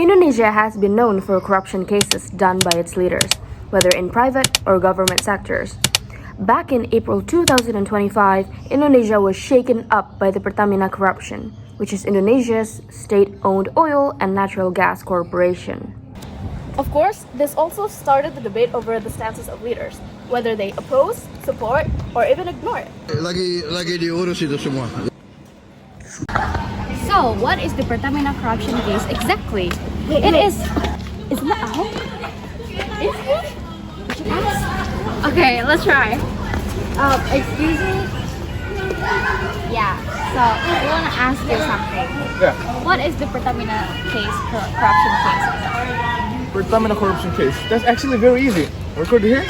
Indonesia has been known for corruption cases done by its leaders, whether in private or government sectors. Back in April 2025, Indonesia was shaken up by the Pertamina Corruption, which is Indonesia's state-owned oil and natural gas corporation. Of course, this also started the debate over the stances of leaders, whether they oppose, support, or even ignore it. Lagi diurus itu semua. So, what is the Pertamina corruption case exactly? Isn't that Ahok? Is it? Okay, let's try. Excuse me? Yeah, so we want to ask you something. Yeah. What is the Pertamina corruption case? Pertamina corruption case. That's actually very easy. Record here?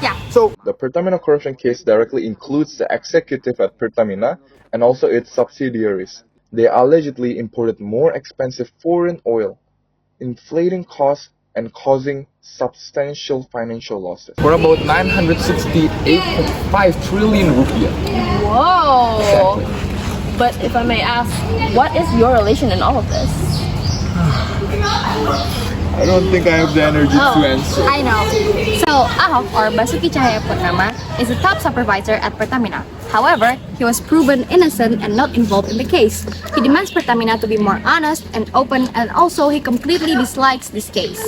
Yeah. So, the Pertamina corruption case directly includes the executive at Pertamina and also its subsidiaries. They allegedly imported more expensive foreign oil, inflating costs and causing substantial financial losses for about 968.5 trillion rupiah. Whoa! Exactly. But if I may ask, what is your relation in all of this? I don't think I have the energy to answer. I know. So, Ahok, or Basuki Cahayapurnama, is a top supervisor at Pertamina. However, he was proven innocent and not involved in the case. He demands Pertamina to be more honest and open, and also he completely dislikes this case.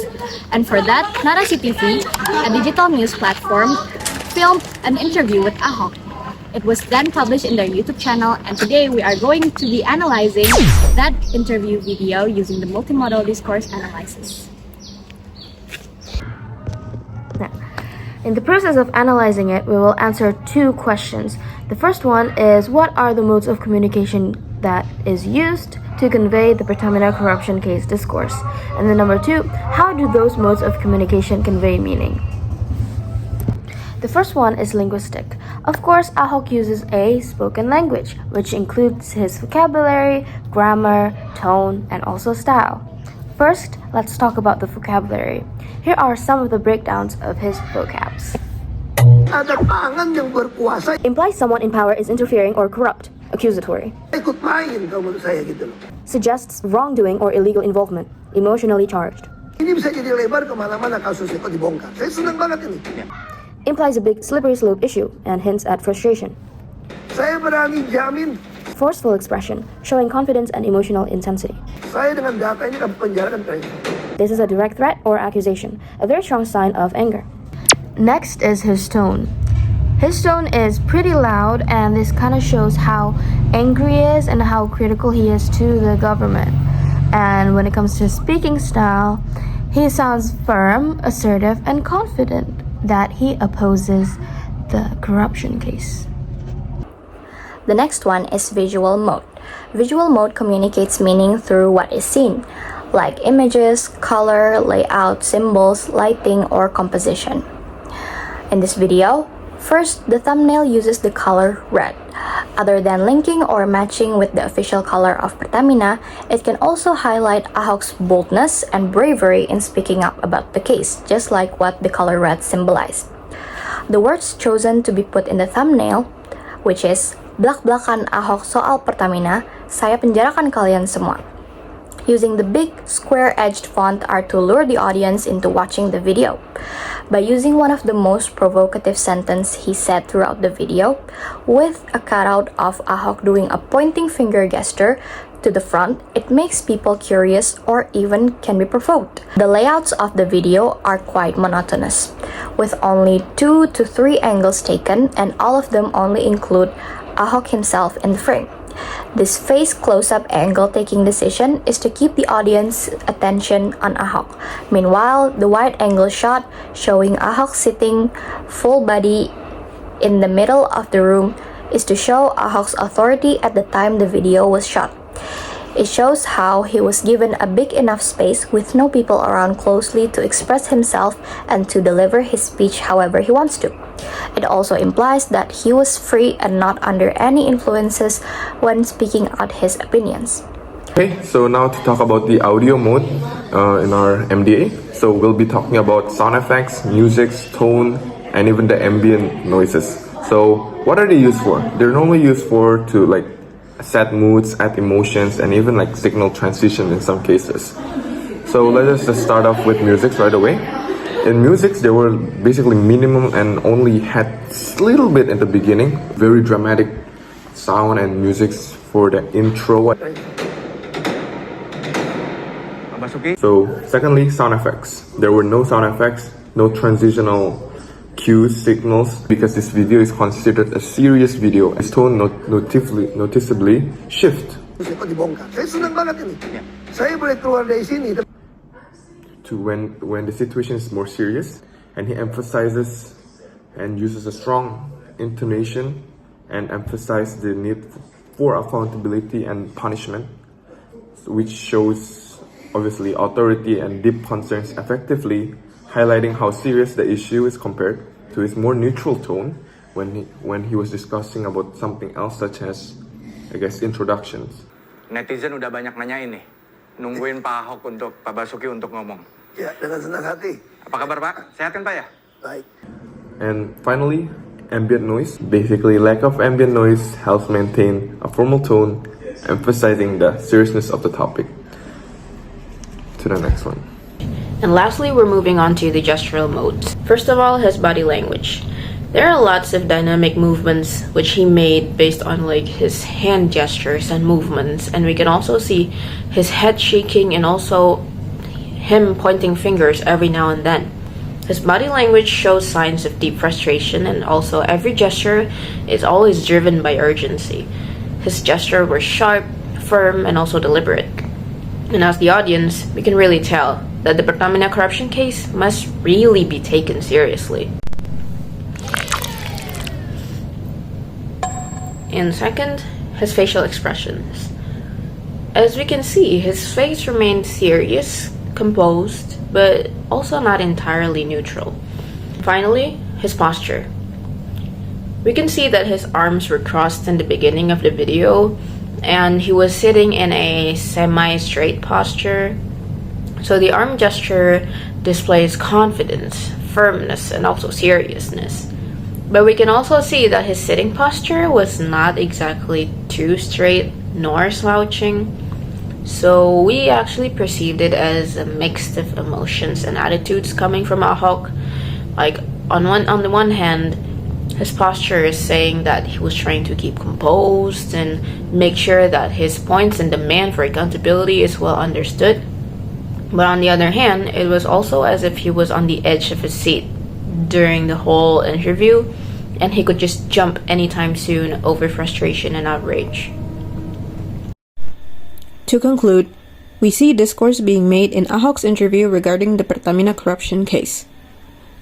And for that, Narasi TV, a digital news platform, filmed an interview with Ahok. It was then published in their YouTube channel, and today we are going to be analyzing that interview video using the multimodal discourse analysis. In the process of analyzing it, we will answer two questions. The first one is, what are the modes of communication that is used to convey the Pertamina corruption case discourse? And then number two, how do those modes of communication convey meaning? The first one is linguistic. Of course, Ahok uses a spoken language, which includes his vocabulary, grammar, tone, and also style. First, let's talk about the vocabulary. Here are some of the breakdowns of his vocabs. Ada tangan yang berkuasa. Implies someone in power is interfering or corrupt. Accusatory. Ikut main kalau menurut saya gitu loh. Suggests wrongdoing or illegal involvement. Emotionally charged. Ini bisa jadi lebar kemana-mana kasusnya kok dibongkar. Saya senang banget ini. Implies a big slippery slope issue and hints at frustration. Saya berani jamin. Forceful expression, showing confidence and emotional intensity. Saya dengan data ini akan penjarakan kalian. This is a direct threat or accusation, a very strong sign of anger. Next is his tone. His tone is pretty loud, and this kind of shows how angry he is and how critical he is to the government. And when it comes to his speaking style, he sounds firm, assertive, and confident that he opposes the corruption case. The next one is visual mode. Visual mode communicates meaning through what is seen, like images, color, layout, symbols, lighting, or composition. In this video, first, the thumbnail uses the color red. Other than linking or matching with the official color of Pertamina, it can also highlight Ahok's boldness and bravery in speaking up about the case, just like what the color red symbolized. The words chosen to be put in the thumbnail, which is Blak-Blakan Ahok Soal Pertamina, saya penjarakan kalian semua, using the big square-edged font are to lure the audience into watching the video. By using one of the most provocative sentences he said throughout the video, with a cutout of Ahok doing a pointing finger gesture to the front, it makes people curious or even can be provoked. The layouts of the video are quite monotonous, with only 2 to 3 angles taken, and all of them only include Ahok himself in the frame. This face close-up angle taking decision is to keep the audience attention on Ahok. Meanwhile, the wide angle shot showing Ahok sitting full body in the middle of the room is to show Ahok's authority at the time the video was shot. It shows how he was given a big enough space with no people around closely to express himself and to deliver his speech however he wants to. It also implies that he was free and not under any influences when speaking out his opinions. Okay, so now to talk about the audio mode in our MDA. So we'll be talking about sound effects, music, tone, and even the ambient noises. So what are they used for? They're normally used for to set moods, add emotions, and even signal transition in some cases. So let us just start off with music right away. In music, there were basically minimum and only had little bit in the beginning. Very dramatic sound and music for the intro. So secondly, sound effects. There were no sound effects, no transitional cues, signals, because this video is considered a serious video. Its tone noticeably shift to when the situation is more serious, and he emphasizes and uses a strong intonation and emphasizes the need for accountability and punishment, which shows obviously authority and deep concerns, effectively highlighting how serious the issue is compared to his more neutral tone when he was discussing about something else, such as, I guess, introductions. Netizen udah banyak nanyain nih, nungguin Pak Ahok untuk Pak Basuki untuk ngomong. Ya, dengan senang hati. Apa kabar Pak? Sehat kan Pak ya? Baik. And finally, ambient noise. Basically, lack of ambient noise helps maintain a formal tone, emphasizing the seriousness of the topic. To the next one. And lastly, we're moving on to the gestural modes. First of all, his body language. There are lots of dynamic movements which he made based on like his hand gestures and movements, and we can also see his head shaking and also him pointing fingers every now and then. His body language shows signs of deep frustration, and also every gesture is always driven by urgency. His gesture were sharp, firm, and also deliberate. And as the audience, we can really tell that the Pertamina corruption case must really be taken seriously. And second, his facial expressions. As we can see, his face remained serious, composed, but also not entirely neutral. Finally, his posture. We can see that his arms were crossed in the beginning of the video, and he was sitting in a semi-straight posture. So the arm gesture displays confidence, firmness, and also seriousness. But we can also see that his sitting posture was not exactly too straight nor slouching. So we actually perceived it as a mix of emotions and attitudes coming from Ahok. Like on the one hand, his posture is saying that he was trying to keep composed and make sure that his points and demand for accountability is well understood. But on the other hand, it was also as if he was on the edge of his seat during the whole interview, and he could just jump anytime soon over frustration and outrage. To conclude, we see discourse being made in Ahok's interview regarding the Pertamina corruption case.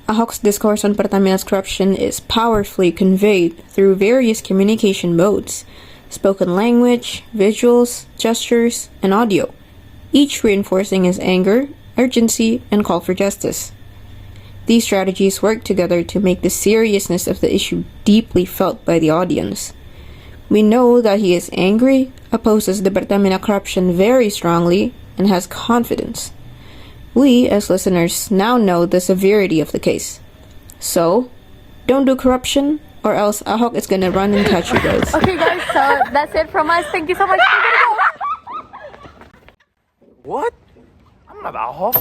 Ahok's discourse on Pertamina's corruption is powerfully conveyed through various communication modes: spoken language, visuals, gestures, and audio, each reinforcing his anger, urgency, and call for justice. These strategies work together to make the seriousness of the issue deeply felt by the audience. We know that he is angry, opposes the Pertamina corruption very strongly, and has confidence. We, as listeners, now know the severity of the case. So, don't do corruption, or else Ahok is gonna run and catch you guys. Okay guys, so that's it from us. Thank you so much. What? I'm not Ahok.